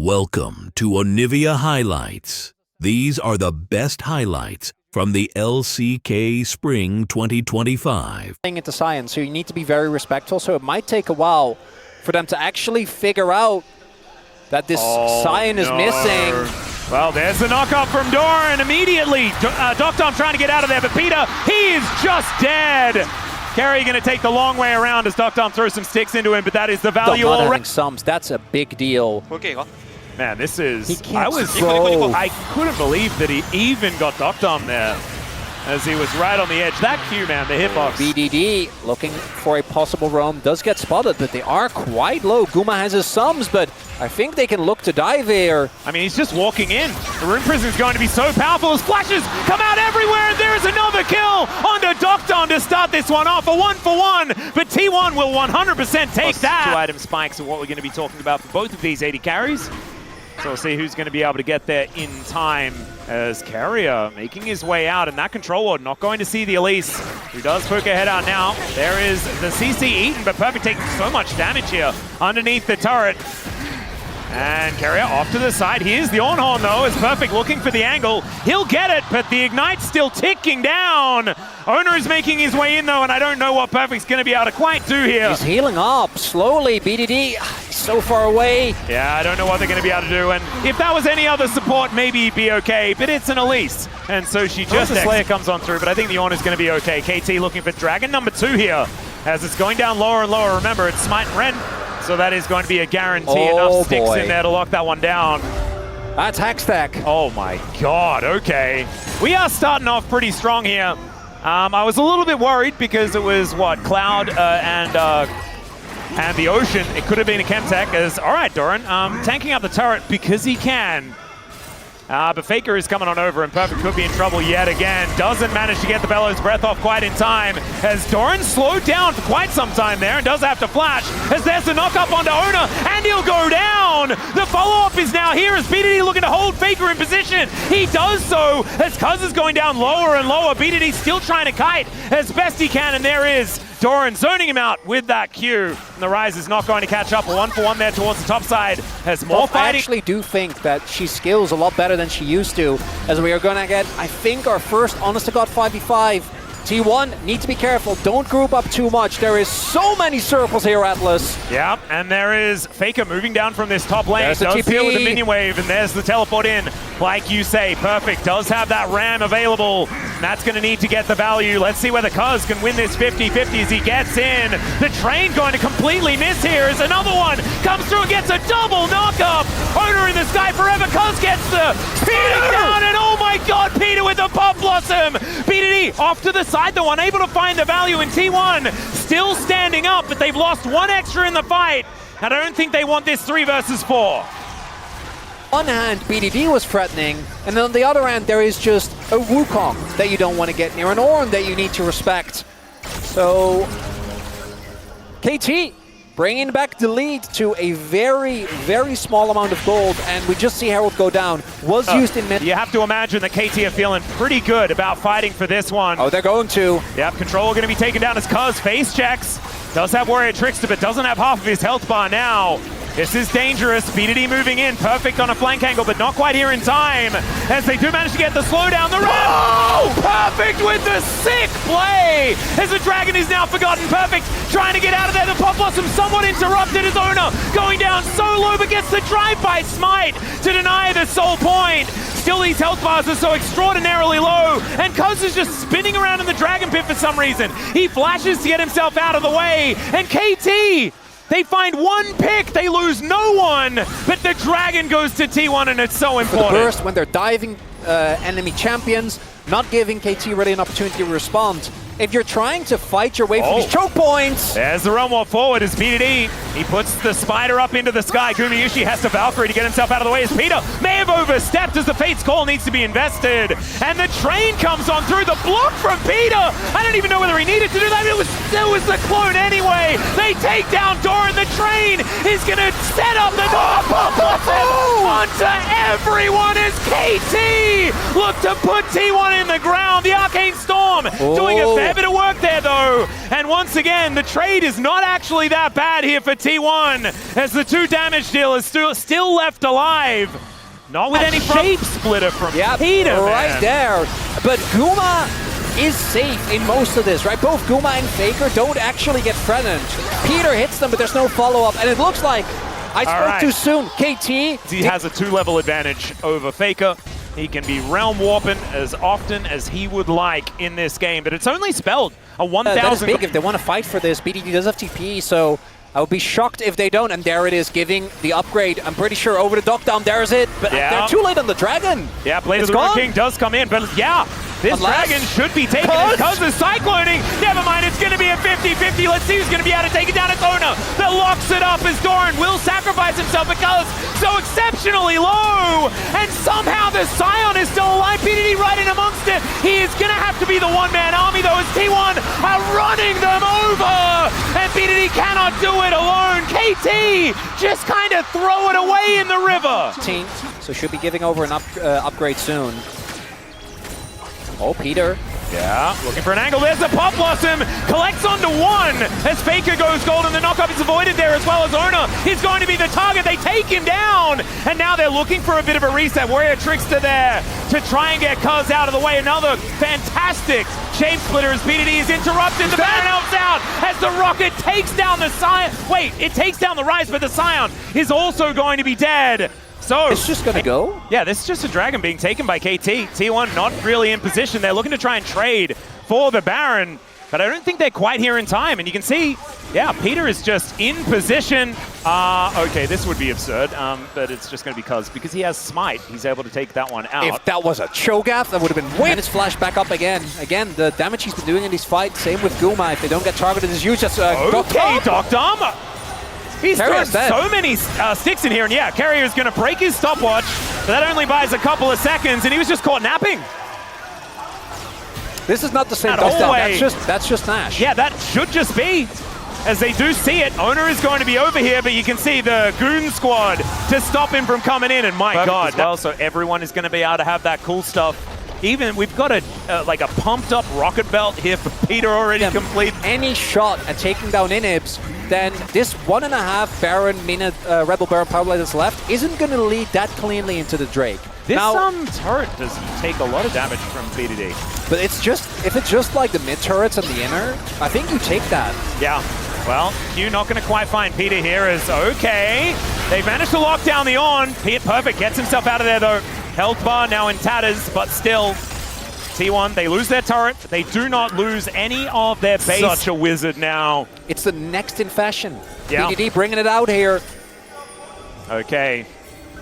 Welcome to Onivia Highlights. These are the best highlights from the LCK Spring 2025. Into science, so you need to be very respectful, so it might take a while for them to actually figure out that this Cyan is missing. Well, there's the knockoff from Doran immediately. Doctom trying to get out of there, but Peter, he is just dead. Carry going to take the long way around as Doctom throws some sticks into him, but that is the value already. already. Sums, that's a big deal. Man, this is... I couldn't believe that he even got Doctom there as he was right on the edge. That Q, man, the hitbox. BDD looking for a possible roam, does get spotted, but they are quite low. Guma has his sums, but I think they can look to dive here. I mean, he's just walking in. The Rune Prison is going to be so powerful as flashes come out everywhere, and there's another kill onto Doctom to start this one off. A 1-for-1, but T1 will 100% take that. 2 item spikes are what we're going to be talking about for both of these 80 carries. So we'll see who's going to be able to get there in time as Carrier making his way out, and that Control Ward not going to see the Elise, who does poke her head out now. There is the CC eaten, but Perfect taking so much damage here underneath the turret. And Carrier off to the side. Here's the on-horn though, as Perfect looking for the angle. He'll get it, but the Ignite's still ticking down. Owner is making his way in though, and I don't know what Perfect's going to be able to quite do here. He's healing up slowly. BDD so far away. Yeah, I don't know what they're going to be able to do, and if that was any other support, maybe he'd be okay, but it's an Elise, and so she just... The Slayer comes on through, but I think the Honor's going to be okay. KT looking for Dragon number 2 here, as it's going down lower and lower. Remember, it's Smite and Ren, so that is going to be a guarantee. Enough sticks in there to lock that one down. That's Hackstack. Oh my god, okay. We are starting off pretty strong here. I was a little bit worried because it was, what, Cloud and the Ocean. It could have been a Chemtech as, all right, Doran, tanking up the turret because he can. But Faker is coming on over, and Perfect could be in trouble yet again. Doesn't manage to get the Bellows Breath off quite in time, as Doran slowed down for quite some time there and does have to flash, as there's the knock up onto Owner, and he'll go down! The follow-up is now here as BDD looking to hold Faker in position. He does so, as Cuz is going down lower and lower. BDD still trying to kite as best he can, and there is Doran zoning him out with that Q. And the Rise is not going to catch up. A 1-for-1 there towards the top side. Has more fighting. I actually do think that she skills a lot better than she used to, as we are going to get, I think, our first honest-to-God 5v5. T1, need to be careful. Don't group up too much. There is so many circles here, Atlas. Yeah, and there is Faker moving down from this top lane. There's the does TP. deal with the minion wave, and there's the teleport in. Like you say, Perfect does have that ram available. That's going to need to get the value. Let's see whether Cuz can win this 50-50 as he gets in. The train going to completely miss here as another one comes through and gets a double knock-up. Owner in the sky forever. Cuz gets the Peter down, and oh my god, Peter with the Pop Blossom. BDD off to the side, though, unable to find the value in T1. Still standing up, but they've lost 1 extra in the fight. And I don't think they want this 3 versus 4. On one hand, BDD was threatening, and then on the other hand, there is just a Wukong that you don't want to get near, an Ornn that you need to respect. So, KT bringing back the lead to a very, very small amount of gold, and we just see Herald go down. Was used in mid. You have to imagine that KT are feeling pretty good about fighting for this one. Oh, they're going to. Yep, Control going to be taken down as Cuz face checks. Does have Warrior Trickster, but doesn't have half of his health bar now. This is dangerous. BDD moving in. Perfect on a flank angle, but not quite here in time. As they do manage to get the slowdown. The ram. Oh! Perfect with the sick play. As the Dragon is now forgotten. Perfect trying to get out of there. The Pop Blossom somewhat interrupted his Owner. Going down so low, but gets the drive-by smite to deny the soul point. Still, these health bars are so extraordinarily low, and Cuz is just spinning around in the Dragon Pit for some reason. He flashes to get himself out of the way, and KT, they find 1 pick, they lose no one, but the Dragon goes to T1, and it's so important. For the burst, when they're diving enemy champions, not giving KT really an opportunity to respond. If you're trying to fight your way from these choke points. There's the run wall forward as BDD. He puts the spider up into the sky. Gumayushi has to Valkyrie to get himself out of the way as Peter may have overstepped as the Fate's Call needs to be invested. And the train comes on through. The block from Peter. I don't even know whether he needed to do that. It was the clone anyway. They take down Doran. The train is going to set up the onto everyone as KT look to put T1 in the ground. The Arcane Storm doing a fair bit of work there though. And once again, the trade is not actually that bad here for T1 as the 2 damage dealers still left alive. Not with any shape splitter from Peter, right there. But Guma is safe in most of this, right? Both Guma and Faker don't actually get threatened. Peter hits them, but there's no follow-up, and it looks like I spoke too soon. KT. He has a 2-level advantage over Faker. He can be realm warping as often as he would like in this game, but it's only spelled a 1,000. That is big if they want to fight for this. BDD does have TP, so I would be shocked if they don't. And there it is, giving the upgrade. I'm pretty sure over the Dockdown, there's it. But they're too late on the Dragon. Yeah, Blade of the Ruined King does come in, but yeah, this Dragon should be taken because of Cycloning. Never mind, it's going to be a 50-50. Let's see who's going to be able to take it down. It's Ona that locks it up as Doran will sacrifice himself because so exceptionally low. And somehow the Scion is still alive. BDD right in amongst it. He is going to have to be the one-man army though as T1 are running them over. And BDD cannot do it alone. KT just kind of throw it away in the river. So should be giving over an upgrade soon. Oh, Peter. Yeah, looking for an angle. There's the Pop Blossom. Collects onto 1 as Faker goes gold, and the knockup is avoided there as well as Ona is going to be the target. They take him down, and now they're looking for a bit of a reset. Warrior Trickster there to try and get Cuz out of the way. Another fantastic Shape Splitter as BDD is interrupted. The Baron helps out as the Rocket takes down the Scion. Wait, it takes down the Rise, but the Scion is also going to be dead. So it's just going to go? Yeah, this is just a Dragon being taken by KT. T1 not really in position. They're looking to try and trade for the Baron, but I don't think they're quite here in time. And you can see, yeah, Peter is just in position. Okay, this would be absurd, but it's just going to be because he has Smite. He's able to take that one out. If that was a Cho'Gath, that would have been And it's flashed back up again. Again, the damage he's been doing in these fights, same with Guma. If they don't get targeted as huge, that's Dockdown. He's thrown so many sticks in here, and yeah, Carrier's going to break his stopwatch, but that only buys a couple of seconds, and he was just caught napping. This is not the same Dockdown, that's just Nash. Yeah, that should just be, as they do see it. Owner is going to be over here, but you can see the Goon Squad to stop him from coming in, and my God. Well, so everyone is going to be able to have that cool stuff. Even we've got a like a pumped up rocket belt here for Peter already complete. Any shot at taking down Inhibs, then this 1.5 Baron minute Rebel Baron power play that's left isn't going to lead that cleanly into the Drake. This turret does take a lot of damage from BDD. But it's just, if it's just like the mid turrets and the inner, I think you take that. Yeah. Well, Q not going to quite find Peter here as okay. They managed to lock down the on. Perfect gets himself out of there though. Health bar now in tatters, but still, T1, they lose their turret. They do not lose any of their base. Such a wizard now. It's the next in fashion. Yeah. BDD bringing it out here. Okay,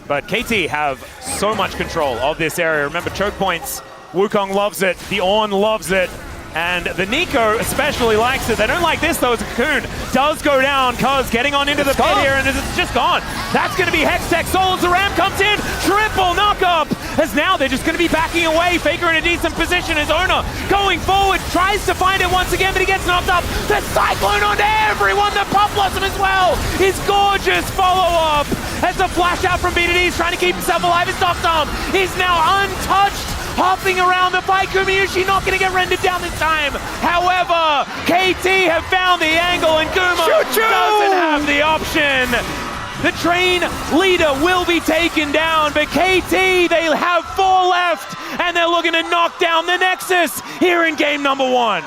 but KT have so much control of this area. Remember, choke points, Wukong loves it, the Ornn loves it, and the Nico especially likes it. They don't like this though, as a Cocoon does go down, Cuz getting on into the pit here, and it's just gone. That's going to be Hextech. Soul as the Ram comes in, triple knockup, as now they're just going to be backing away. Faker in a decent position as Ona going forward, tries to find it once again, but he gets knocked up. The Cyclone onto everyone, the Pop Blossom as well. His gorgeous follow-up as the flash out from BDD is trying to keep himself alive. His Dockdown is now untouched, hopping around the fight. Gumayushi not going to get rendered down this time. However, KT have found the angle, and Guma doesn't have the option. The train leader will be taken down, but KT, they have 4 left, and they're looking to knock down the Nexus here in game number 1.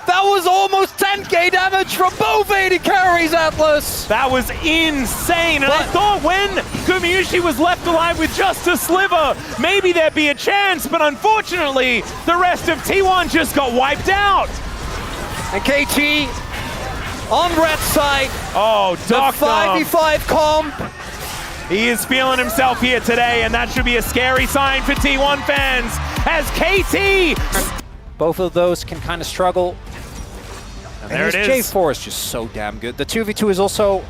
That was almost 10k damage from both AD carries, Atlas! That was insane, and I thought when Gumayushi was left alive with just a sliver, maybe there'd be a chance, but unfortunately, the rest of T1 just got wiped out. And KT on red side. Oh, Dockdown. The 5v5 comp. He is feeling himself here today, and that should be a scary sign for T1 fans, as KT... Both of those can kind of struggle. And there it is. J4 is just so damn good. The 2v2 is also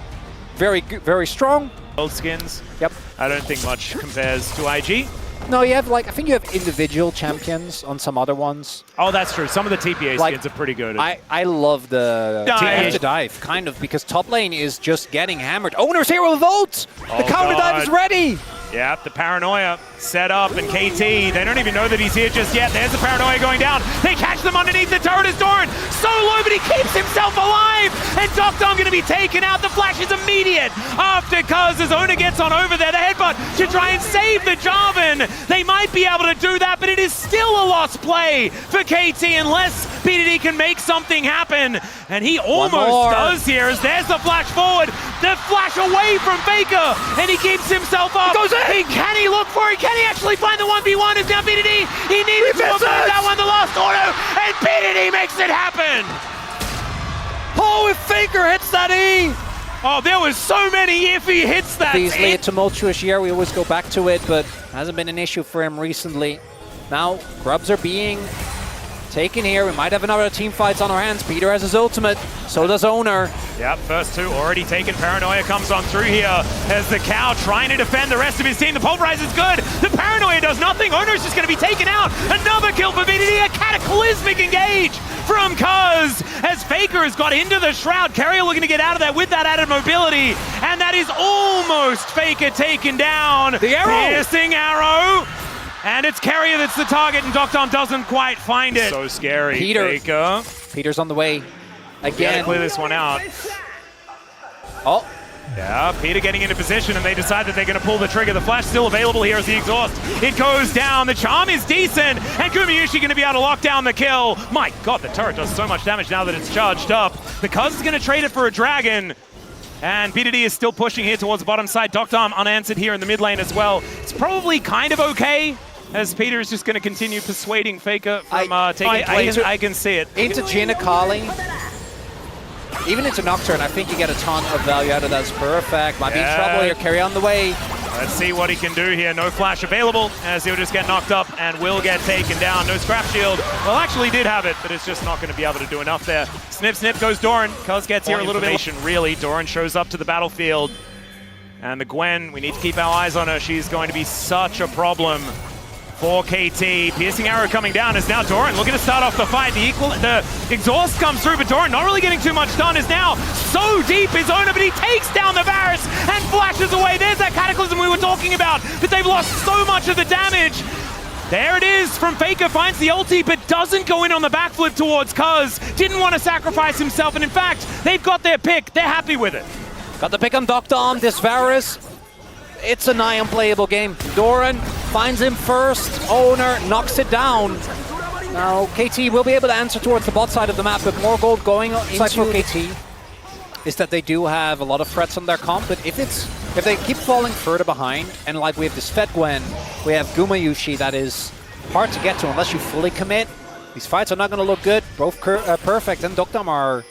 very good, very strong. Old skins. Yep. I don't think much compares to IG. No, you have like, I think you have individual champions on some other ones. Oh, that's true. Some of the TPA Like, skins are pretty good. I love the dive, kind of, because top lane is just getting hammered. Owner's here with Volt! The counter dive is ready! Yep, the paranoia set up, and KT, they don't even know that he's here just yet. There's the paranoia going down. They catch them underneath the turret as Doran. So low, but he keeps himself alive. And Doctom going to be taken out. The flash is immediate after Cuz as Ona gets on over there. The headbutt to try and save the Jarvan. They might be able to do that, but it is still a lost play for KT unless BDD can make something happen. And he almost does here as there's the flash forward. The flash away from Faker, and he keeps himself up. Can he look for it? Can he actually find the 1v1? Is now BDD. He needed to avoid that one, the last auto, and BDD makes it happen. Oh, if Faker hits that E! Oh, there was so many if he hits that. Easily a tumultuous year, we always go back to it, but hasn't been an issue for him recently. Now, grubs are being taken here. We might have another team fights on our hands. Peter has his ultimate, so does Owner. Yep, first two already taken. Paranoia comes on through here as the Cow trying to defend the rest of his team. The Pulverize is good. The Paranoia does nothing. Owner's just going to be taken out. Another kill for BDD. A cataclysmic engage from Cuz as Faker has got into the Shroud. Carrier looking to get out of there with that added mobility. And that is almost Faker taken down. The arrow! Piercing arrow. And it's Carrier that's the target, and Doctom doesn't quite find it. So scary, Faker. Peter's on the way again. Gotta clear this one out. Oh. Yeah, Peter getting into position, and they decide that they're going to pull the trigger. The flash still available here as the exhaust. It goes down. The charm is decent, and Kumiyushi going to be able to lock down the kill. My God, the turret does so much damage now that it's charged up. The Cuz is going to trade it for a dragon. And BDD is still pushing here towards the bottom side. Doctom unanswered here in the mid lane as well. It's probably kind of okay, as Peter is just going to continue persuading Faker from taking place. I can see it. Into Jinakali, even into Nocturne, I think you get a ton of value out of that. It's perfect. Might be in trouble here. Carry on the way. Let's see what he can do here. No flash available, as he'll just get knocked up and will get taken down. No scrap shield. Well, actually did have it, but it's just not going to be able to do enough there. Snip, snip goes Doran. Cuz gets here a little bit. Really, Doran shows up to the battlefield. And the Gwen, we need to keep our eyes on her. She's going to be such a problem for KT. Piercing arrow coming down is now Doran looking to start off the fight. The exhaust comes through, but Doran not really getting too much done. Is now so deep his owner, but he takes down the Varus and flashes away. There's that cataclysm we were talking about, but they've lost so much of the damage. There it is from Faker, finds the ulti, but doesn't go in on the backflip towards Cuz. Didn't want to sacrifice himself, and in fact, they've got their pick. They're happy with it. Got the pick on Doctom. This Varus, it's a nigh unplayable game. Doran finds him first. Owner knocks it down. Now KT will be able to answer towards the bot side of the map, but more gold going inside for KT is that they do have a lot of threats on their comp, but if they keep falling further behind, and like we have this Fed Gwen, we have Gumayushi that is hard to get to unless you fully commit. These fights are not going to look good. Both perfect and Doctom are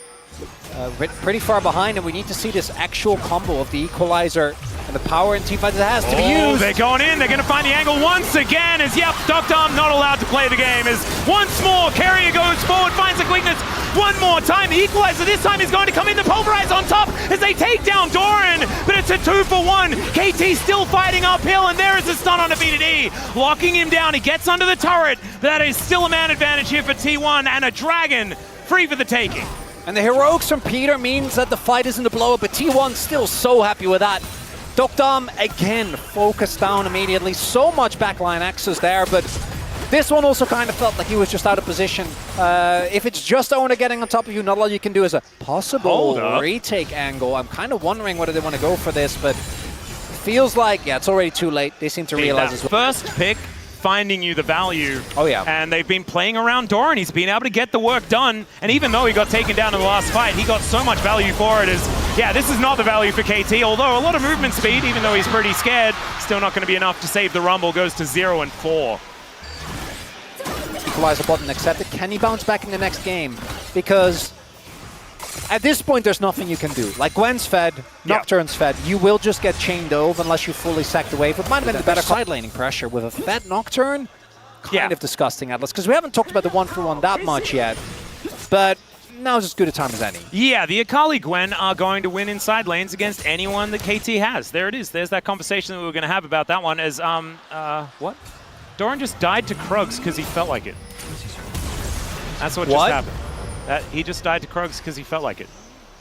pretty far behind, and we need to see this actual combo of the equalizer and the power and teamfight that has to be used. They're going in. They're going to find the angle once again. As Doctom not allowed to play the game. As once more, Carrier goes forward, finds the quickness one more time. The equalizer this time is going to come in. The Pulverize on top as they take down Doran, but it's a 2-for-1. KT still fighting uphill, and there is a stun on the BDD, locking him down. He gets under the turret, but that is still a man advantage here for T1, and a dragon free for the taking. And the heroics from Peter means that the fight isn't a blow-up, but T1's still so happy with that. Doctom, again, focused down immediately. So much backline access there, but this one also kind of felt like he was just out of position. If it's just Owner getting on top of you, not all you can do is a possible retake angle. I'm kind of wondering whether they want to go for this, but feels like, yeah, it's already too late. They seem to realize as well. First pick, finding you the value. Oh, yeah. And they've been playing around Doran. He's been able to get the work done. And even though he got taken down in the last fight, he got so much value for it. Yeah, this is not the value for KT, although a lot of movement speed, even though he's pretty scared, still not going to be enough to save the Rumble. Goes to 0 and 4. Equalizer button accepted. Can he bounce back in the next game? Because at this point, there's nothing you can do. Like Gwen's fed, Nocturne's fed. You will just get chained over unless you fully sack the wave. It might have been the better side laning pressure with a fed Nocturne. Kind of disgusting, Atlas, because we haven't talked about the 1-for-1 that much yet. But now's as good a time as any. Yeah, the Akali Gwen are going to win inside lanes against anyone that KT has. There it is. There's that conversation that we were going to have about that one as, what? Doran just died to Krugs because he felt like it. That's what just happened. He just died to Krugs because he felt like it.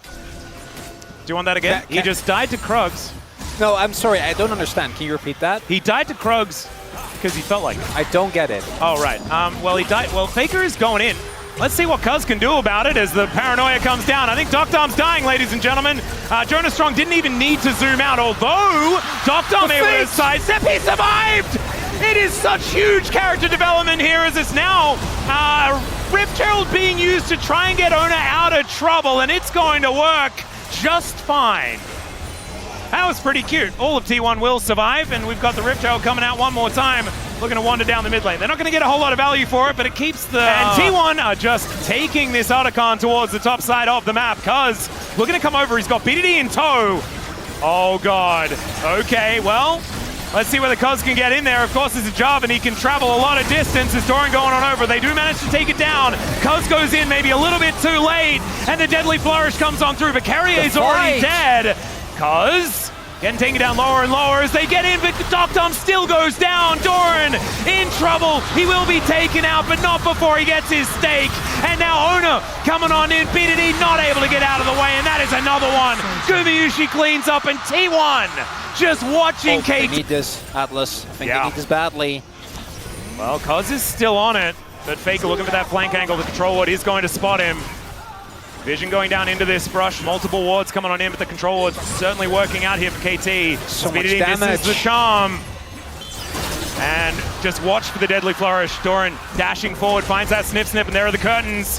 Do you want that again? He just died to Krugs. No, I'm sorry, I don't understand. Can you repeat that? He died to Krugs because he felt like it. I don't get it. Oh, right. Well, he died. Well, Faker is going in. Let's see what Cuz can do about it as the paranoia comes down. I think Doctom's dying, ladies and gentlemen. Jonas Strong didn't even need to zoom out, although Doctom able to sidestep. He survived! It is such huge character development here as it's now Rift Herald being used to try and get Ona out of trouble, and it's going to work just fine. That was pretty cute. All of T1 will survive, and we've got the Rift Herald coming out one more time, looking to wander down the mid lane. They're not going to get a whole lot of value for it, but it keeps the... And T1 are just taking this Otacon towards the top side of the map. Cuz looking to come over. He's got BDD in tow. Oh, God. Okay, well, let's see whether Cuz can get in there. Of course, it's a job, and he can travel a lot of distance. As Doran going on over. They do manage to take it down. Cuz goes in maybe a little bit too late, and the Deadly Flourish comes on through, but Carrier's already dead. Cuz getting taken down lower and lower as they get in, but Doctom still goes down. Doran in trouble. He will be taken out, but not before he gets his stake. And now Ona coming on in. BDD not able to get out of the way, and that is another one. Gumayusi cleans up, and T1 just watching They need this, Atlas. I think they need this badly. Well, Cuz is still on it, but Faker looking for that flank angle. The control ward is going to spot him. Vision going down into this brush, multiple wards coming on in, but the control ward's certainly working out here for KT. So much damage. This is the charm. And just watch for the Deadly Flourish. Doran dashing forward, finds that snip, and there are the curtains.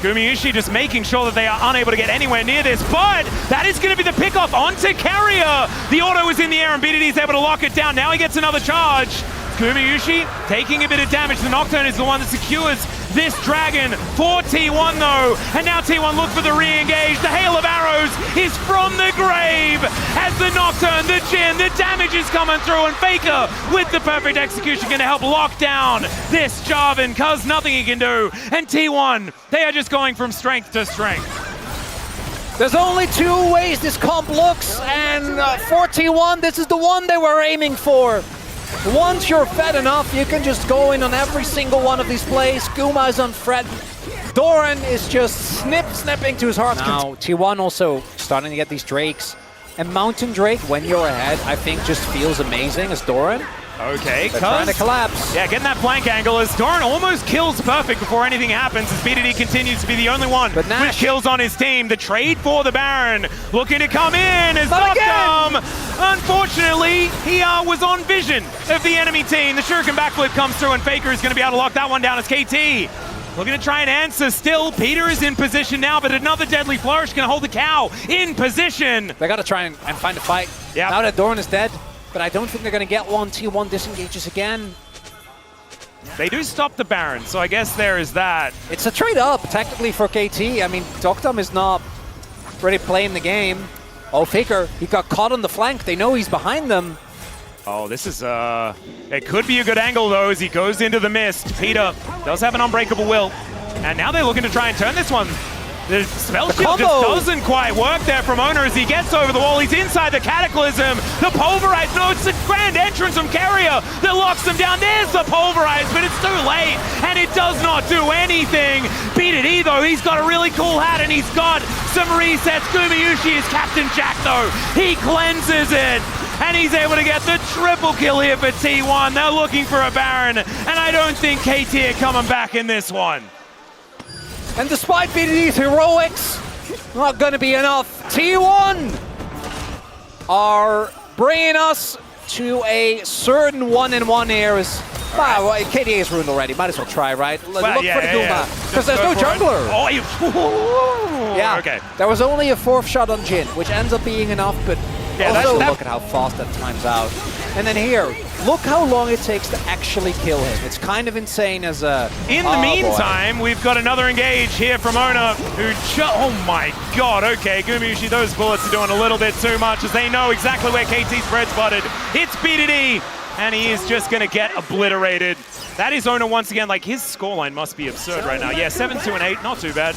Gumayusi just making sure that they are unable to get anywhere near this, but that is going to be the pickoff onto Carrier. The auto is in the air, and BDD is able to lock it down. Now he gets another charge. Gumayusi taking a bit of damage. The Nocturne is the one that secures this dragon for T1 though. And now T1 look for the re-engage. The hail of arrows is from the grave as the Nocturne, the Jhin, the damage is coming through, and Faker with the perfect execution going to help lock down this Jarvan. Cuz nothing he can do. And T1, they are just going from strength to strength. There's only two ways this comp looks, and for T1, this is the one they were aiming for. Once you're fed enough, you can just go in on every single one of these plays. Guma is on Fred. Doran is just snipping to his heart's content. Now, T1 also starting to get these Drakes. And Mountain Drake, when you're ahead, I think just feels amazing as Doran. Okay, They're trying to collapse. Yeah, getting that flank angle as Doran almost kills Perfect before anything happens as BDD continues to be the only one with kills on his team. The trade for the Baron looking to come in as Doctom. Unfortunately, he was on vision of the enemy team. The Shuriken backflip comes through, and Faker is going to be able to lock that one down as KT. Looking to try and answer still. Peter is in position now, but another Deadly Flourish can hold the cow in position. They got to try and find a fight. Yep. Now that Doran is dead, but I don't think they're going to get one. T1 disengages again. They do stop the Baron, so I guess there is that. It's a trade-up, technically, for KT. I mean, Doctom is not really playing the game. Oh, Faker, he got caught on the flank. They know he's behind them. Oh, this is, it could be a good angle, though, as he goes into the mist. Peter does have an unbreakable will, and now they're looking to try and turn this one. The spell shield just doesn't quite work there from Ona as he gets over the wall. He's inside the Cataclysm. The Pulverize, no, it's the grand entrance from Carrier that locks him down. There's the Pulverize, but it's too late, and it does not do anything. BDD, though, he's got a really cool hat, and he's got some resets. Gumayusi is Captain Jack, though. He cleanses it, and he's able to get the triple kill here for T1. They're looking for a Baron, and I don't think KT are coming back in this one. And despite BDD's heroics, not going to be enough. T1 are bringing us to a certain 1-in-1 here. Wow, KDA is ruined already. Might as well try, right? Look for the Guma, because there's no jungler. Oh, yeah, okay. There was only a 4th shot on Jhin, which ends up being enough, but also look at how fast that times out. And then here, look how long it takes to actually kill him. It's kind of insane as a... In the meantime, we've got another engage here from Ona, who oh my god, okay, Gumayusi, those bullets are doing a little bit too much as they know exactly where KT's bread spotted. It's BDD and he is just going to get obliterated. That is Ona once again. Like, his scoreline must be absurd right now. Yeah, 7-2-8, not too bad.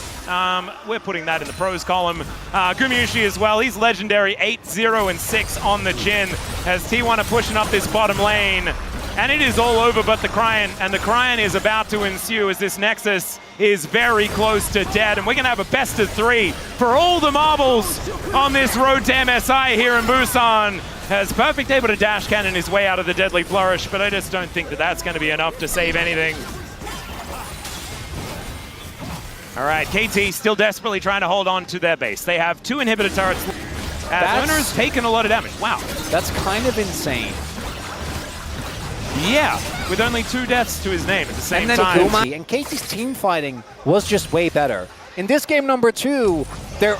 We're putting that in the pros column. Gumayusi as well, he's legendary, 8-0-6 on the chin as T1 are pushing up this bottom lane. And it is all over but the Cryon, and the Cryon is about to ensue as this Nexus is very close to dead, and we're gonna have a best of 3 for all the marbles on this road to MSI here in Busan. As Perfect able to dash cannon his way out of the Deadly Flourish, but I just don't think that that's gonna be enough to save anything. All right, KT still desperately trying to hold on to their base. They have 2 inhibitor turrets as Ona's taken a lot of damage. Wow. That's kind of insane. Yeah, with only 2 deaths to his name at the same and then time. Guma, and KT's team fighting was just way better. In this game number 2, they're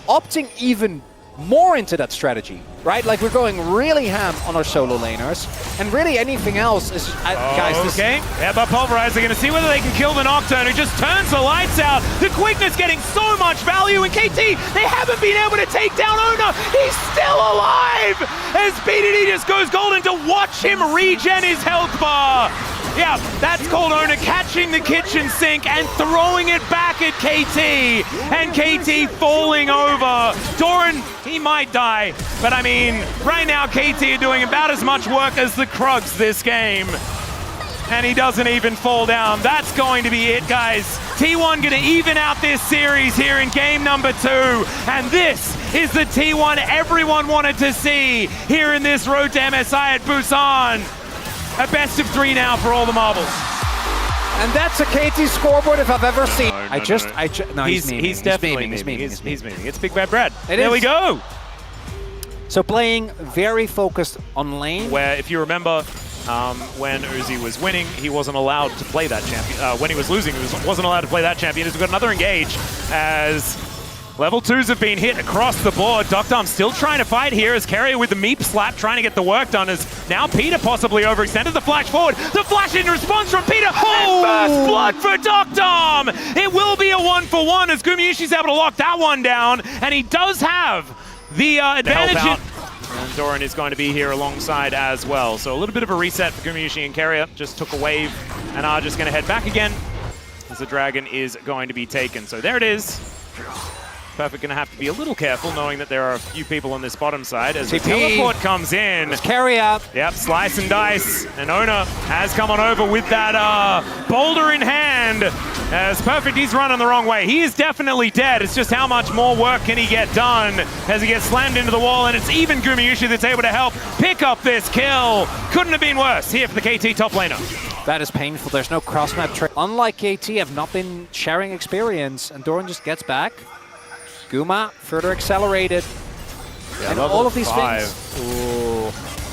opting even more into that strategy, right? Like, we're going really ham on our solo laners, and really anything else is... guys, okay, yeah, but Pulverize are going to see whether they can kill the Nocturne, who just turns the lights out. The quickness getting so much value, and KT, they haven't been able to take down Ona. He's still alive as BDD just goes golden to watch him regen his health bar. Yeah, that's called Ona catching the kitchen sink and throwing it back at KT, and KT falling over. Doran, he might die, but I mean, right now KT are doing about as much work as the Krugs this game. And he doesn't even fall down. That's going to be it, guys. T1 gonna even out this series here in game number 2. And this is the T1 everyone wanted to see here in this road to MSI at Busan. A best of 3 now for all the marbles. And that's a KT scoreboard if I've ever seen. No, he's definitely memeing. He's memeing. It's Big Bad Brad. There we go. So playing very focused on lane. Where, if you remember, when Uzi was winning, he wasn't allowed to play that champion. When he was losing, he wasn't allowed to play that champion. He's got another engage as level 2s have been hit across the board. Doctom still trying to fight here as Carrier with the meep slap trying to get the work done as now Peter possibly overextended the flash forward. The flash in response from Peter. Oh! And first blood for Doctom! It will be a 1-for-1 as Gumayushi's able to lock that one down, and he does have the advantage. And Doran is going to be here alongside as well. So a little bit of a reset for Gumayusi and Carrier. Just took a wave and are just going to head back again as the dragon is going to be taken. So there it is. Perfect going to have to be a little careful knowing that there are a few people on this bottom side as the teleport comes in. Carrier. Yep, slice and dice. And Ona has come on over with that boulder in hand as Perfect, he's running the wrong way. He is definitely dead. It's just how much more work can he get done as he gets slammed into the wall, and it's even Gumayusi that's able to help pick up this kill. Couldn't have been worse here for the KT top laner. That is painful. There's no cross-map trade. Unlike KT, have not been sharing experience, and Doran just gets back. Guma further accelerated. Yeah, and all of these 5. things. Ooh.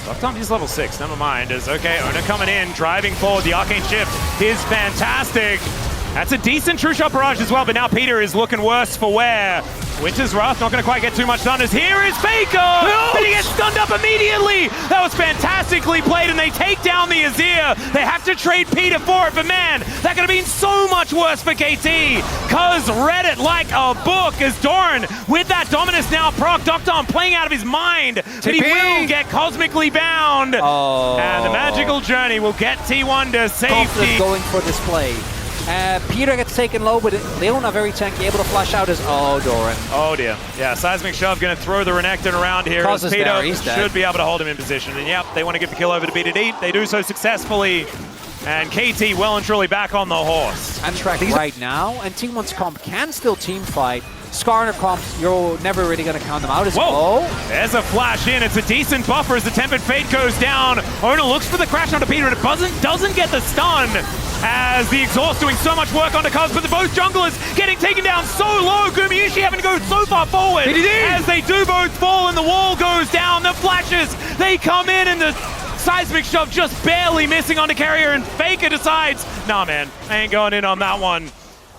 Doctom is level 6, never mind. As okay, Ona coming in, driving forward. The Arcane Shift is fantastic. That's a decent True Shot barrage as well, but now Peter is looking worse for wear. Winter's Wrath not going to quite get too much done as here is Faker! And he gets stunned up immediately! That was fantastically played, and they take down the Azir. They have to trade Peter for it, but man, that could have been so much worse for KT. Cuz read it like a book as Doran, with that Dominus now proc, Doctom playing out of his mind, but he will get cosmically bound. Oh. And the magical journey will get T1 to safety. Confident going for this play. Peter gets taken low, but Leona very tanky, able to flash out as Doran. Oh dear. Yeah, Seismic Shove going to throw the Renekton around here. As Peter should be able to hold him in position. And yep, they want to give the kill over to BDD. They do so successfully. And KT well and truly back on the horse. And track right now, and T1's comp can still team fight. Skarner comps, you're never really going to count them out as well. There's a flash in. It's a decent buffer as the Tempered Fate goes down. Ona looks for the crash onto Peter, and it doesn't get the stun. As the Exhaust doing so much work onto Cuz, but the both junglers getting taken down so low. Gumayusi having to go so far forward. As they do both fall and the wall goes down. The flashes, they come in, and the Seismic Shove just barely missing onto Carrier, and Faker decides, nah man, I ain't going in on that one.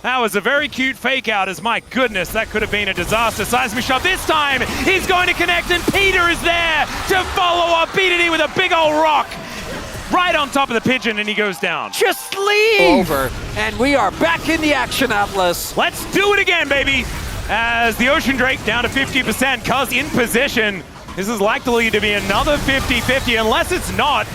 That was a very cute fake out as, my goodness, that could have been a disaster. Seismic Shove this time, he's going to connect, and Peter is there to follow up BDD with a big old rock. Right on top of the pigeon, and he goes down. Just leave! Over, and we are back in the action, Atlas. Let's do it again, baby! As the Ocean Drake down to 50%, Cuz in position. This is likely to be another 50-50, unless it's not.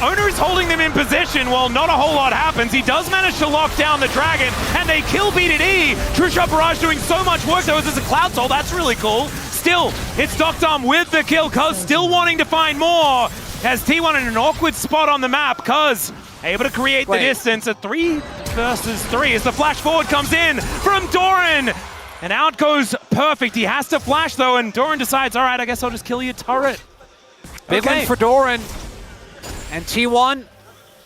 Owner is holding them in position. Well, not a whole lot happens. He does manage to lock down the Dragon, and they kill BDD. True Shot Barrage doing so much work, though, as it's a Cloud Soul. That's really cool. Still, it's Doctom with the kill. Cuz still wanting to find more. Has T1 in an awkward spot on the map. Cuz able to create the distance at 3 versus 3 as the flash forward comes in from Doran. And out goes Perfect. He has to flash, though, and Doran decides, all right, I guess I'll just kill your turret. Big win for Doran. And T1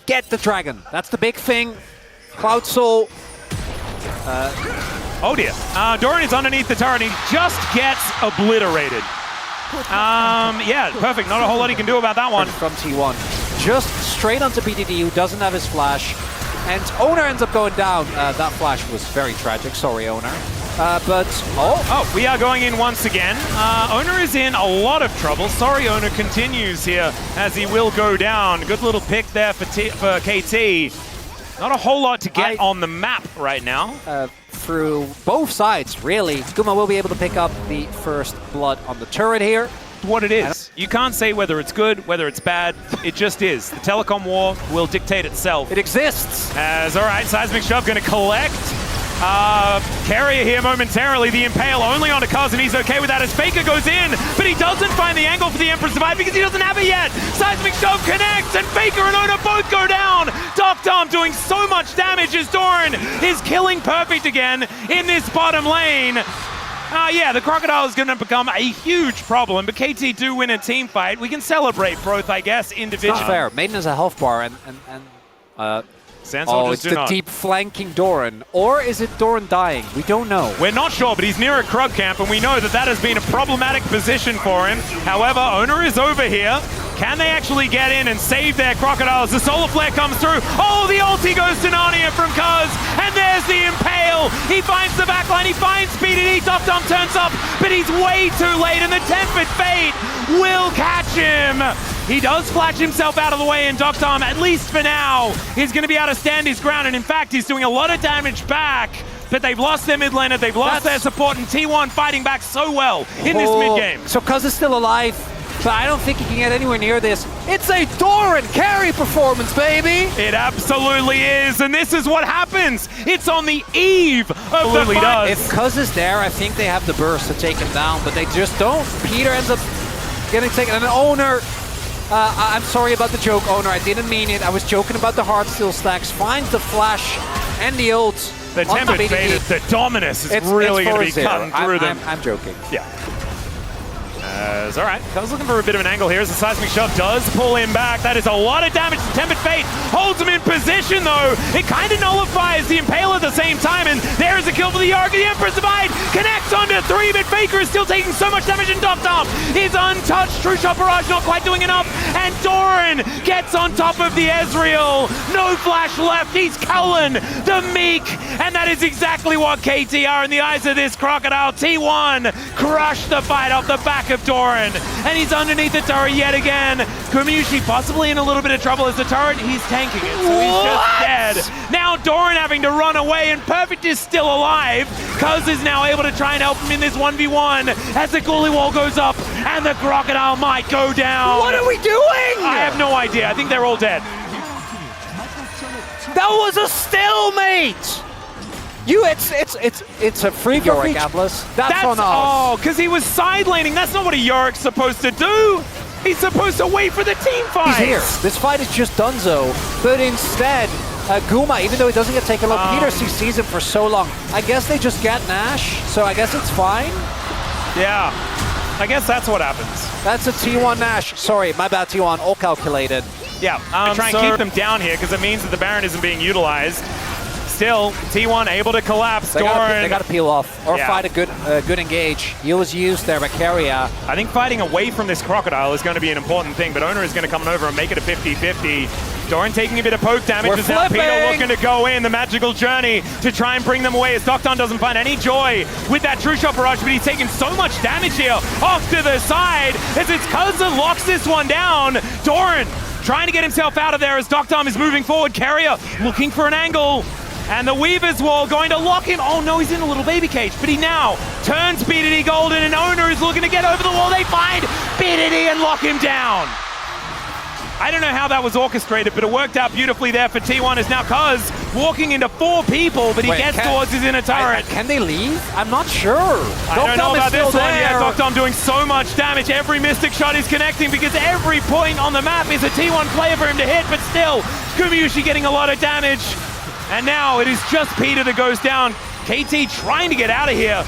get the Dragon. That's the big thing. Cloud Soul. Oh dear. Doran is underneath the turret. He just gets obliterated. Yeah, Perfect. Not a whole lot he can do about that one. From T1. Just straight onto BDD, who doesn't have his flash. And Owner ends up going down. That flash was very tragic. Sorry, Owner. Oh, we are going in once again. Owner is in a lot of trouble. Sorry, Owner continues here as he will go down. Good little pick there for KT. Not a whole lot to get on the map right now. Through both sides, really. Guma will be able to pick up the first blood on the turret here. What it is. You can't say whether it's good, whether it's bad. It just is. The telecom war will dictate itself. It exists. As, all right, Seismic Shove going to collect. Carrier here momentarily. The Impale only on a Cuz, and he's okay with that as Faker goes in, but he doesn't find the angle for the Emperor's Divide because he doesn't have it yet. Seismic Shove connects, and Faker and Owner both go down. Doctom doing so much damage as Doran is killing Perfect again in this bottom lane. Yeah, the Crocodile is going to become a huge problem, but KT do win a team fight. We can celebrate both, I guess, individually. Not fair. Maiden has a health bar, and it's the deep flanking Doran. Or is it Doran dying? We don't know. We're not sure, but he's near a Krug camp, and we know that that has been a problematic position for him. However, Owner is over here. Can they actually get in and save their Crocodiles? The Solar Flare comes through. Oh, the ulti goes to Narnia from Cuz, and there's the Impale. He finds the backline, he finds BDD. Doctom turns up, but he's way too late, and the Tempered Fate will catch him. He does flash himself out of the way, and Doctom, at least for now, is going to be able to stand his ground, and in fact, he's doing a lot of damage back. But they've lost their mid laner, they've lost their support, and T1 fighting back so well in this mid game. So Cuz is still alive, but I don't think he can get anywhere near this. It's a Doran carry performance, baby! It absolutely is, and this is what happens. It's on the eve of the fight. If Cuz is there, I think they have the burst to take him down, but they just don't. Peter ends up getting taken, and Owner, I'm sorry about the joke, Owner, I didn't mean it. I was joking about the Heartsteel stacks. Finds the flash and the ult. The Tempered Fate, the Dominus is really going to be cutting through them. I'm joking. Yeah. All right, Cuz looking for a bit of an angle here as the Seismic Shove does pull him back. That is a lot of damage to Tempered Fate. Holds him in position, though. It kind of nullifies the Impale at the same time, and there's a kill for the Yarg. The Emperor's Divide connects onto 3, but Faker is still taking so much damage, and Doctom is untouched. True Shot Barrage not quite doing enough, and Doran gets on top of the Ezreal. No flash left. He's Cullen, the Meek, and that is exactly what KT are in the eyes of this Crocodile. T1 crushed the fight off the back of Doran, and he's underneath the turret yet again. Kumiushi possibly in a little bit of trouble as the turret, he's tanking it, so he's just dead. Now Doran having to run away, and Perfect is still alive. Cuz is now able to try and help him in this 1v1 as the Ghoulie Wall goes up, and the Crocodile might go down. What are we doing? I have no idea. I think they're all dead. That was a stalemate! It's a free Yorick, Atlas. That's on us. Oh, because he was side laning. That's not what a Yorick's supposed to do. He's supposed to wait for the team fight. He's here. This fight is just donezo. But instead, Guma, even though he doesn't get taken off, Peter sees him for so long. I guess they just get Nash, so I guess it's fine. Yeah, I guess that's what happens. That's a T1 Nash. Sorry, my bad, T1. All calculated. Yeah, try and keep them down here because it means that the Baron isn't being utilized. Still, T1 able to collapse. They got to peel off or fight a good engage. He was used there by Carrier. I think fighting away from this Crocodile is going to be an important thing, but Owner is going to come over and make it a 50-50. Doran taking a bit of poke damage as now Peter looking to go in the magical journey to try and bring them away as Doctom doesn't find any joy with that True Shot Barrage, but he's taking so much damage here off to the side as it's Cuz that locks this one down. Doran trying to get himself out of there as Doctom is moving forward. Carrier looking for an angle. And the Weaver's Wall going to lock him. Oh no, he's in a little baby cage, but he now turns BDD golden, and Owner is looking to get over the wall. They find BDD and lock him down. I don't know how that was orchestrated, but it worked out beautifully there for T1 as now Cuz walking into 4 people, but he gets towards his inner turret. Can they leave? I'm not sure. I don't know about this one yet. Doctom doing so much damage. Every Mystic shot is connecting because every point on the map is a T1 player for him to hit, but still, Gumayusi getting a lot of damage. And now it is just Peter that goes down. KT trying to get out of here,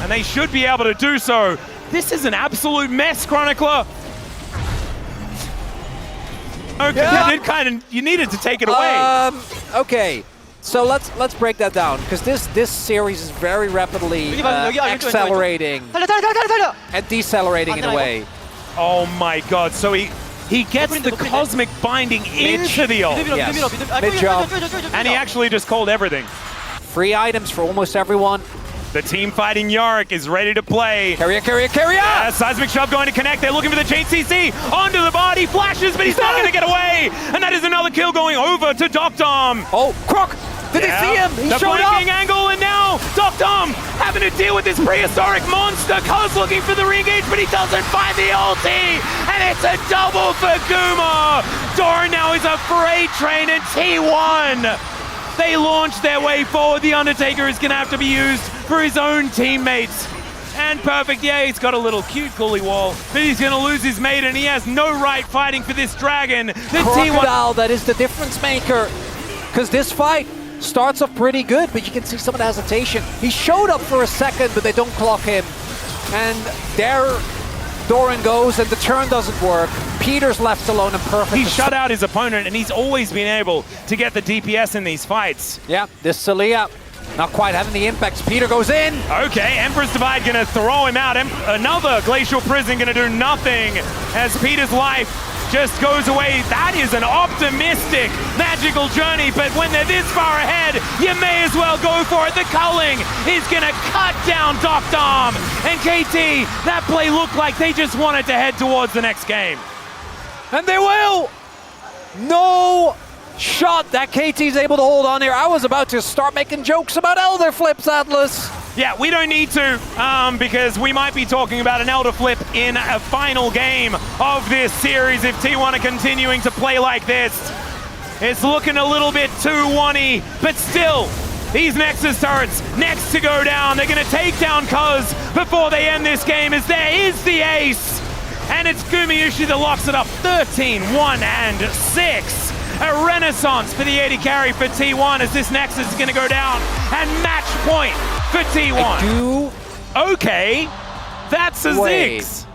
and they should be able to do so. This is an absolute mess, Chronicler. Okay, yeah. You needed to take it away. Okay, so let's break that down, because this series is very rapidly accelerating and decelerating in a way. Oh my god, so he gets the cosmic binding into the ult. Yes. Mid-jump. And he actually just called everything. Free items for almost everyone. The team fighting Yorick is ready to play. Carrier! Seismic shove going to connect. They're looking for the chain CC. Onto the body, flashes, but he's not going to get away. And that is another kill going over to Doctom. Oh, Croc! Did they see him? He showed up! The angle, and now Doctom having to deal with this prehistoric monster. Cuz looking for the re-engage, but he doesn't find the ulti. And it's a double for Guma. Doran now is a freight train, and T1. They launch their way forward. The Undertaker is going to have to be used for his own teammates. And Perfect, yeah, he's got a little cute gully wall, but he's going to lose his mate, and he has no right fighting for this dragon. The Crocodile, that is the difference maker. Because this fight starts off pretty good, but you can see some of the hesitation. He showed up for a second, but they don't clock him. And there Doran goes, and the turn doesn't work. Peter's left alone, and Perfect. He shut out his opponent, and he's always been able to get the DPS in these fights. Yeah, this Celia not quite having the impacts. Peter goes in. Okay, Emperor's Divide gonna throw him out. Another Glacial Prison gonna do nothing as Peter's life just goes away. That is an optimistic, magical journey, but when they're this far ahead, you may as well go for it. The culling is gonna cut down Doctom. And KT, that play looked like they just wanted to head towards the next game. And they will! No shot that KT's able to hold on here. I was about to start making jokes about Elder Flips, Atlas. Yeah, we don't need to, because we might be talking about an Elder Flip in a final game of this series if T1 are continuing to play like this. It's looking a little bit too one-y, but still, these Nexus turrets next to go down. They're going to take down Cuz before they end this game, as there is the ace. And it's Gumayusi that locks it up. 13, 1, and 6. A renaissance for the 80 carry for T1 as this Nexus is going to go down. And match point for T1. Okay, that's a Ziggs.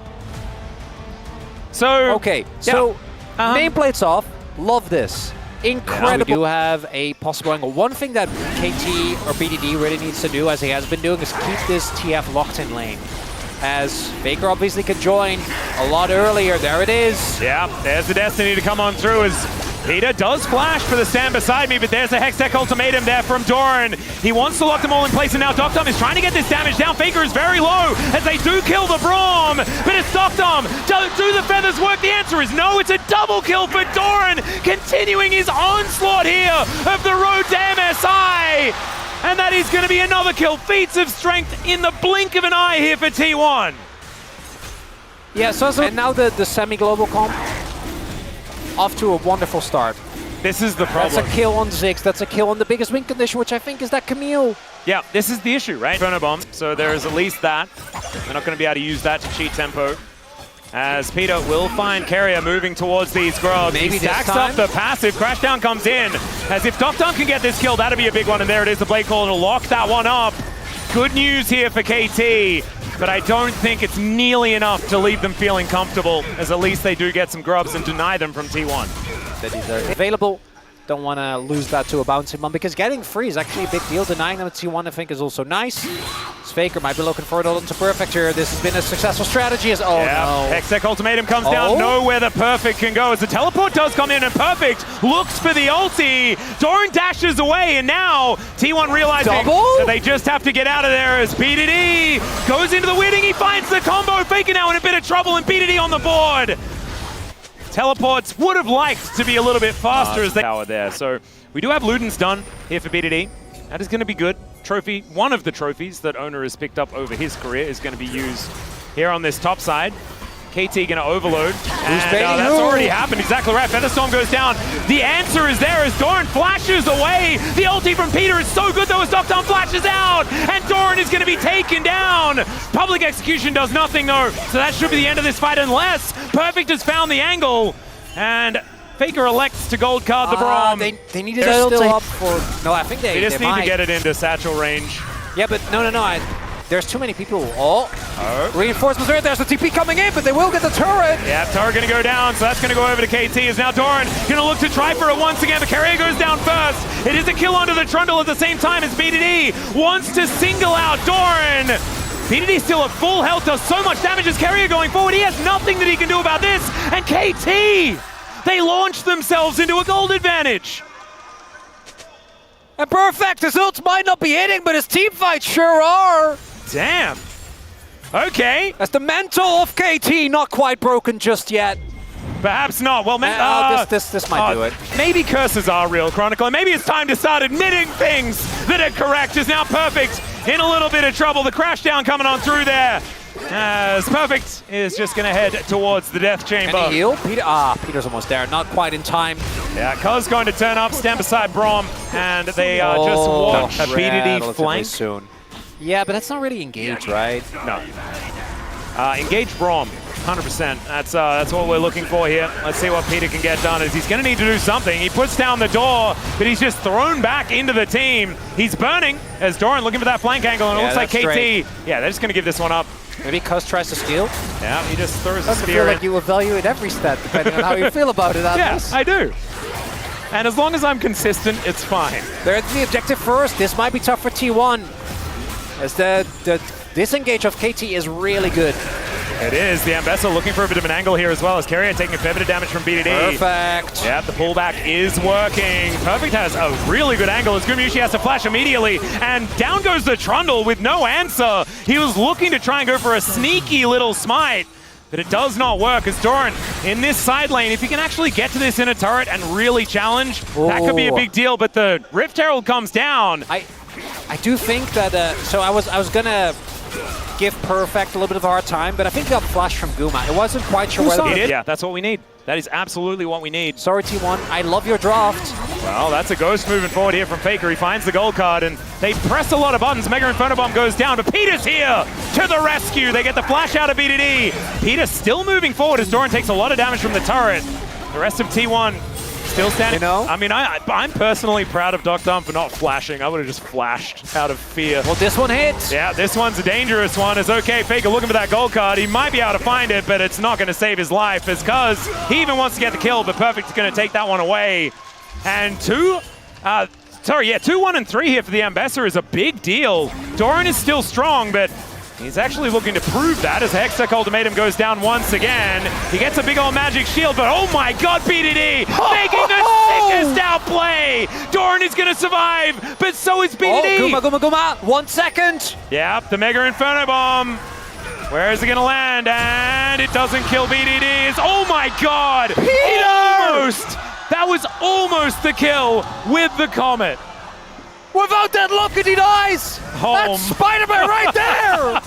So, okay, so nameplate's off. Love this. Incredible. We do have a possible angle. One thing that KT or BDD really needs to do, as he has been doing, is keep this TF locked in lane. As Faker obviously could join a lot earlier. There it is. Yeah, there's the Destiny to come on through as Peter does flash for the stand beside me, but there's a Hextech ultimatum there from Doran. He wants to lock them all in place, and now Doctom is trying to get this damage down. Faker is very low as they do kill the Braum, but it's Doctom. Do the feathers work? The answer is no. It's a double kill for Doran, continuing his onslaught here of the road to MSI. And that is going to be another kill. Feats of strength in the blink of an eye here for T1. Yeah, so and now the semi-global comp off to a wonderful start. This is the problem. That's a kill on Ziggs. That's a kill on the biggest win condition, which I think is that Camille. Yeah, this is the issue, right? Inferno Bomb, so there is at least that. They're not going to be able to use that to cheat tempo. As Peter will find Carrier moving towards these grubs. Maybe he stacks up the passive. Crashdown comes in. As if Doctom can get this kill, that'd be a big one. And there it is, the Blade Call to lock that one up. Good news here for KT, but I don't think it's nearly enough to leave them feeling comfortable, as at least they do get some grubs and deny them from T1. That is available. Don't want to lose that to a bouncing bomb, because getting free is actually a big deal. Denying them at T1, I think, is also nice. Faker might be looking for it onto Perfect here. This has been a successful strategy. No. Hextech ultimatum comes down. Nowhere the Perfect can go. As the teleport does come in, and Perfect looks for the ulti. Doran dashes away, and now T1 realizing that they just have to get out of there as BDD goes into the weeding. He finds the combo. Faker now in a bit of trouble, and BDD on the board. Teleports would have liked to be a little bit faster as they power there. So we do have Luden's done here for BDD. That is going to be good. Trophy, one of the trophies that Owner has picked up over his career is going to be used here on this top side. KT going to overload. And that's already happened. Exactly right. Featherstorm goes down. The answer is there as Doran flashes away. The ulti from Peter is so good though as Doctor flashes out. And Doran is going to be taken down. Public execution does nothing though. So that should be the end of this fight unless Perfect has found the angle. And Faker elects to gold card the Braum. They needed to still up for... No, I think they just need to get it into satchel range. Yeah, but no. There's too many people. Reinforcements there. There's the TP coming in, but they will get the turret. Yeah, turret going to go down, so that's going to go over to KT. Is now Doran going to look to try for it once again, but Carrier goes down first. It is a kill onto the Trundle at the same time as BDD wants to single out Doran. BDD still at full health, does so much damage as Carrier going forward. He has nothing that he can do about this. And KT, they launch themselves into a gold advantage. And Perfect, his ults might not be hitting, but his team fights sure are. Damn. Okay. That's the mental of KT, not quite broken just yet. Perhaps not. Well, this might do it. Maybe curses are real, Chronicle. And maybe it's time to start admitting things that are correct. Is now Perfect in a little bit of trouble. The crash down coming on through there. As Perfect is just going to head towards the death chamber. Can he heal? Peter's almost there. Not quite in time. Yeah, Cuz going to turn up, stand beside Braum, and they just watch a BDD flank. Soon. Yeah, but that's not really engaged, right? No. Engage Braum, 100%. That's what we're looking for here. Let's see what Peter can get done. As he's going to need to do something. He puts down the door, but he's just thrown back into the team. He's burning as Doran looking for that flank angle, and it looks like KT. Straight. Yeah, they're just going to give this one up. Maybe Cuz tries to steal. Yeah, he just throws a I spear. feel like you evaluate every stat depending on how you feel about it. Yeah, I do. And as long as I'm consistent, it's fine. They're at the objective first. This might be tough for T1. As the disengage of KT is really good. It is. The Ambessa looking for a bit of an angle here as well as Carrier taking a fair bit of damage from BDD. Perfect. Yeah, the pullback is working. Perfect has a really good angle as Skirmishes has to flash immediately. And down goes the Trundle with no answer. He was looking to try and go for a sneaky little smite, but it does not work as Doran in this side lane. If he can actually get to this inner turret and really challenge, that could be a big deal. But the Rift Herald comes down. I do think that, so I was gonna give Perfect a little bit of a hard time, but I think he got flashed from Guma. I wasn't quite sure whether he did. Yeah, that's what we need. That is absolutely what we need. Sorry, T1. I love your draft. Well, that's a ghost moving forward here from Faker. He finds the gold card, and they press a lot of buttons. Mega Inferno Bomb goes down, but Peter's here to the rescue. They get the flash out of BDD. Peter still moving forward as Doran takes a lot of damage from the turret. The rest of T1 still standing. You know? I mean, I'm personally proud of Dr. for not flashing. I would have just flashed out of fear. Well, this one hits. Yeah, this one's a dangerous one. It's okay, Faker looking for that gold card. He might be able to find it, but it's not going to save his life. It's because he even wants to get the kill, but Perfect's going to take that one away. And 2, 1 and 3 here for the Ambassador is a big deal. Doran is still strong, but he's actually looking to prove that as the Hextech Ultimatum goes down once again. He gets a big old magic shield, but oh my god, BDD making the sickest outplay! Doran is going to survive, but so is BDD! Oh, Guma. 1 second! Yep, the Mega Inferno Bomb. Where is it going to land? And it doesn't kill BDD. Oh my god! Almost! That was almost the kill with the Comet. Without that look, and he dies! That's Spider-Man right there!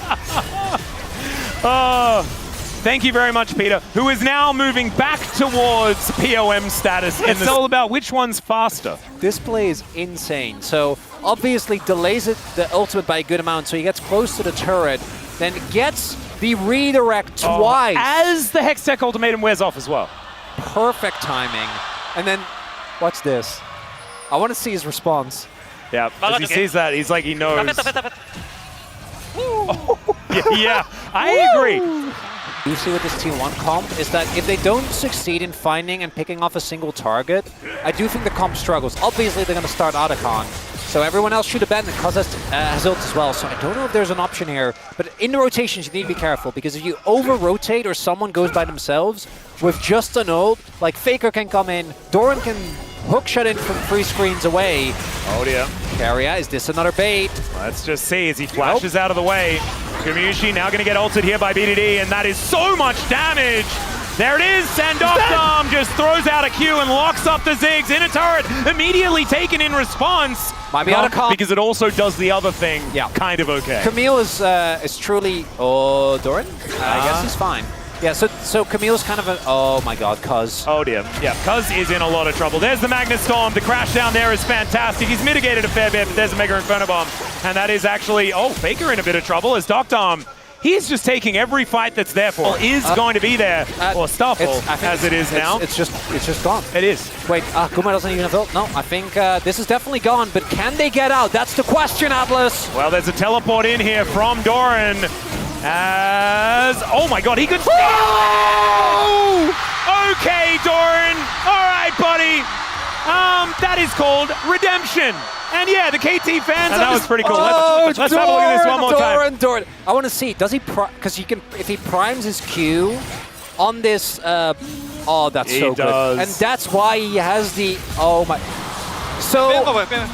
Thank you very much, Peter, who is now moving back towards POM status. It's all about which one's faster. This play is insane. So obviously delays the ultimate by a good amount, so he gets close to the turret, then gets the redirect twice. As the Hextech Ultimatum wears off as well. Perfect timing. And then, watch this. I want to see his response. Yeah, as he sees that, he's like, he knows. Yeah, I agree. You see with this T1 comp is that if they don't succeed in finding and picking off a single target, I do think the comp struggles. Obviously, they're going to start Otacon, so everyone else should abandon because has ult as well. So I don't know if there's an option here, but in the rotations, you need to be careful because if you over-rotate or someone goes by themselves with just an ult, like Faker can come in, Doran can hook shot in from 3 screens away. Oh dear. Carrier, is this another bait? Let's just see as he flashes out of the way. Skirmishes now going to get ulted here by BDD, and that is so much damage. There it is, and Doctom just just throws out a Q and locks up the Ziggs in a turret, immediately taken in response. Might be out of comp. Because it also does the other thing, Yeah. kind of okay. Camille is truly... Oh, Doran? I guess he's fine. Yeah, so Camille's kind of a... Oh my god, Cuz. Oh dear. Yeah, Cuz is in a lot of trouble. There's the Magnet Storm. The crash down there is fantastic. He's mitigated a fair bit, but there's a Mega Inferno Bomb. And that is actually... Oh, Faker in a bit of trouble as Doctom. He's just taking every fight that's there for. Is going to be there. Or Stuffle, as it is now. It's just gone. It is. Wait, Guma doesn't even have ult. No, I think this is definitely gone, but can they get out? That's the question, Atlas. Well, there's a teleport in here from Doran. As... Oh my god, he could steal it! Okay, Doran. All right, buddy. That is called redemption. And yeah, the KT fans... And that was pretty cool. Let's have a look at this one more time. Doran. I want to see, does he... Because you can... If he primes his Q on this... oh, that's so good. And that's why he has the... Oh my... So,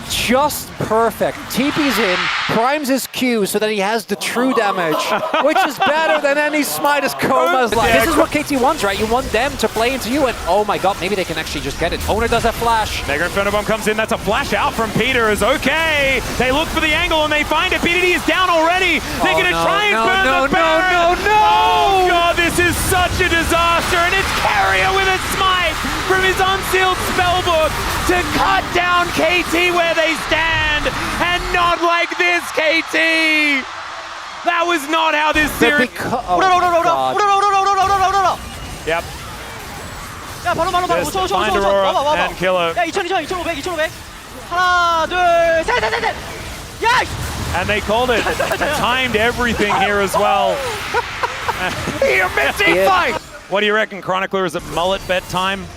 just perfect. TP's in, primes his Q so that he has the true damage, which is better than any Smite as Coma's like. This is what KT wants, right? You want them to play into you, and oh my god, maybe they can actually just get it. Owner does a flash. Mega Inferno Bomb comes in, that's a flash out from Peter, is okay. They look for the angle and they find it. PDD is down already. They're gonna try and burn the Baron. Oh god, this is such a disaster, and it's Carrier with a Smite from his unsealed spellbook to cut down KT where they stand, and not like this, KT! That was not how this series... Yep. Just find Aurora and kill her. 야, 2200, 2500. 하나, 둘, 셋, 셋, 셋, 셋. 야! And they called it. Timed everything here as well. You're missing fight! What do you reckon, Chronicler? Is it mullet bet time?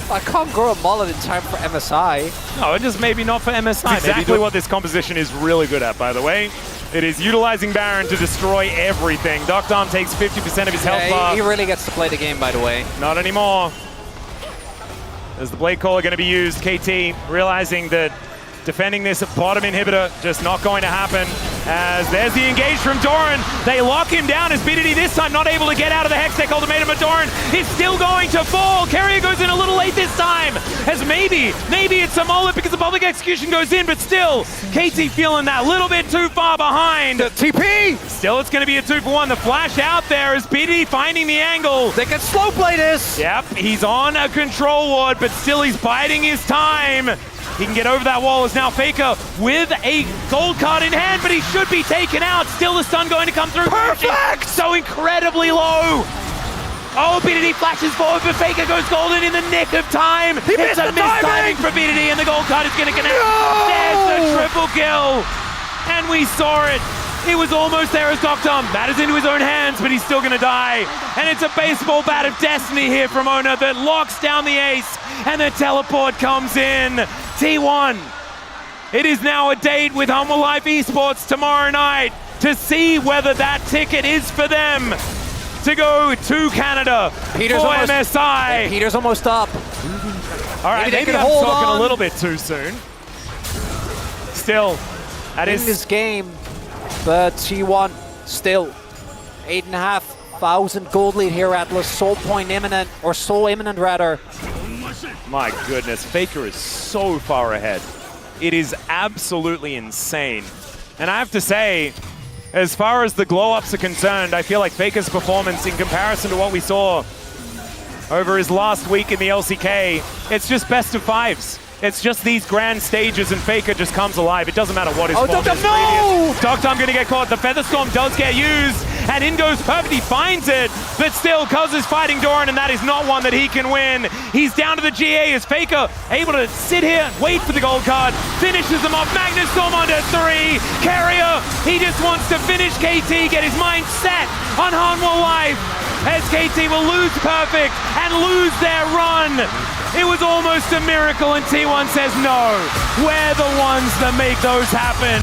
I can't grow a mullet in time for MSI. No, just maybe not for MSI. That's exactly what this composition is really good at, by the way. It is utilizing Baron to destroy everything. Doctom takes 50% of his health bar. He really gets to play the game, by the way. Not anymore. Is the Blade Caller going to be used? KT realizing that defending this bottom inhibitor just not going to happen. As there's the engage from Doran. They lock him down as BDD this time not able to get out of the Hextech ultimatum, but Doran is still going to fall. Carrier goes in a little late this time. As maybe it's a mullet because the public execution goes in, but still, KT feeling that little bit too far behind. The TP! Still, it's going to be a 2-for-1. The flash out there is BDD finding the angle. They can slow play this! Yep, he's on a control ward, but still he's biding his time. He can get over that wall as now Faker with a gold card in hand, but he should be taken out. Still the stun going to come through. Perfect! So incredibly low. Oh, BDD flashes forward, but Faker goes golden in the nick of time. It's a mistiming for BDD, and the gold card is going to connect. No! There's the triple kill. And we saw it. It was almost there as Doctom matters into his own hands, but he's still going to die. And it's a baseball bat of destiny here from Ona that locks down the ace, and the teleport comes in. T1, it is now a date with Humble Life Esports tomorrow night to see whether that ticket is for them to go to Canada Peter's for almost, MSI. Peter's almost up. All right, maybe I'm talking a little bit too soon. Still, that is this game. But T1 still 8,500 gold lead here, Atlas. Soul point imminent, or soul imminent rather. My goodness, Faker is so far ahead. It is absolutely insane. And I have to say, as far as the glow-ups are concerned, I feel like Faker's performance in comparison to what we saw over his last week in the LCK, it's just best of fives. It's just these grand stages and Faker just comes alive. It doesn't matter what his form is. No! Doctom gonna get caught. The Featherstorm does get used, and in goes Perfect. He finds it, but still, Cuz is fighting Doran, and that is not one that he can win. He's down to the GA as Faker able to sit here, wait for the gold card, finishes them off. Magnus Storm under 3. Carrier, he just wants to finish KT, get his mind set on Hanwha Life, as KT will lose Perfect and lose their run. It was almost a miracle, and T1 says no. We're the ones that make those happen.